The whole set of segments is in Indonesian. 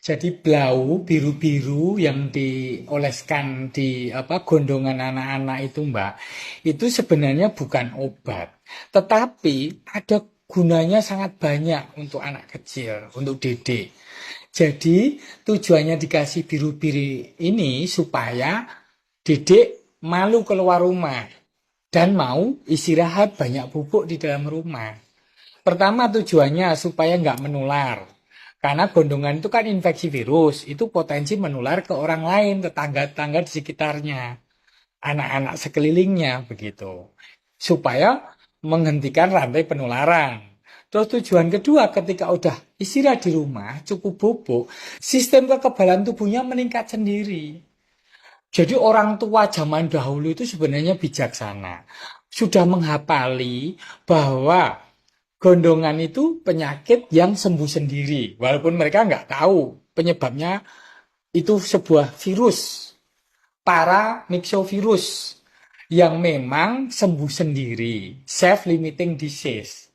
Jadi blau biru-biru yang dioleskan di gondongan anak-anak itu Mbak, itu sebenarnya bukan obat, tetapi ada gunanya sangat banyak untuk anak kecil, untuk didik. Jadi tujuannya dikasih biru-biru ini supaya didik malu keluar rumah dan mau istirahat banyak bubuk di dalam rumah. Pertama tujuannya supaya nggak menular. Karena gondongan itu kan infeksi virus, itu potensi menular ke orang lain, tetangga-tetangga di sekitarnya, anak-anak sekelilingnya begitu. Supaya menghentikan rantai penularan. Terus tujuan kedua ketika udah istirahat di rumah, cukup bubuk, sistem kekebalan tubuhnya meningkat sendiri. Jadi orang tua zaman dahulu itu sebenarnya bijaksana. Sudah menghafali bahwa gondongan itu penyakit yang sembuh sendiri. Walaupun mereka nggak tahu penyebabnya itu sebuah virus, paramyxovirus, yang memang sembuh sendiri, self-limiting disease.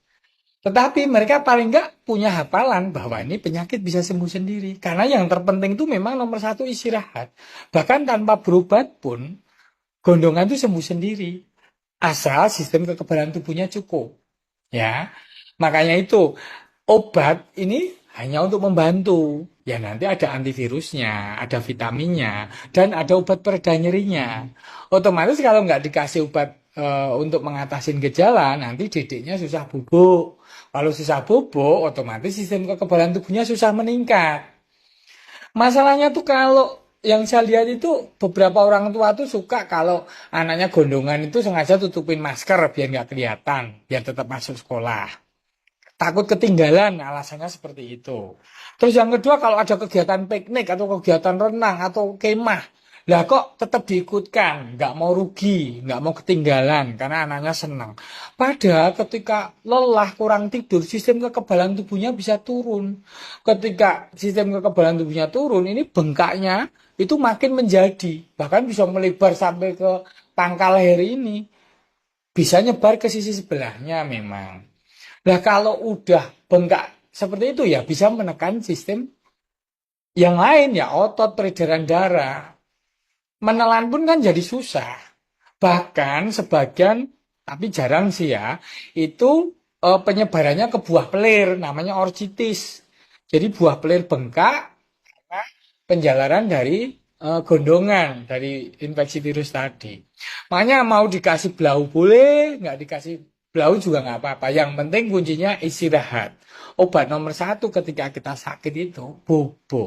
Tetapi mereka paling nggak punya hafalan bahwa ini penyakit bisa sembuh sendiri. Karena yang terpenting itu memang nomor satu istirahat. Bahkan tanpa berobat pun, gondongan itu sembuh sendiri. Asal sistem kekebalan tubuhnya cukup. Ya, makanya itu obat ini hanya untuk membantu. Ya nanti ada antivirusnya, ada vitaminnya, dan ada obat pereda nyerinya. Otomatis kalau nggak dikasih obat untuk mengatasi gejala, nanti didiknya susah bubuk. Kalau susah bubuk, otomatis sistem kekebalan tubuhnya susah meningkat. Masalahnya tuh kalau yang saya lihat itu beberapa orang tua tuh suka kalau anaknya gondongan itu sengaja tutupin masker biar nggak kelihatan, biar tetap masuk sekolah. Takut ketinggalan, alasannya seperti itu. Terus yang kedua kalau ada kegiatan piknik atau kegiatan renang atau kemah, lah kok tetap diikutkan, nggak mau rugi, nggak mau ketinggalan karena anaknya senang. Padahal ketika lelah kurang tidur, sistem kekebalan tubuhnya bisa turun. Ketika sistem kekebalan tubuhnya turun, ini bengkaknya itu makin menjadi, bahkan bisa melebar sampai ke pangkal leher ini, bisa nyebar ke sisi sebelahnya memang. Nah kalau udah bengkak seperti itu ya bisa menekan sistem yang lain ya otot peredaran darah. Menelan pun kan jadi susah. Bahkan sebagian, tapi jarang sih ya, itu penyebarannya ke buah pelir, namanya orchitis. Jadi buah pelir bengkak karena penjalaran dari gondongan, dari infeksi virus tadi. Makanya mau dikasih blau boleh, nggak dikasih blau juga nggak apa-apa. Yang penting kuncinya istirahat. Obat nomor satu ketika kita sakit itu bubuk.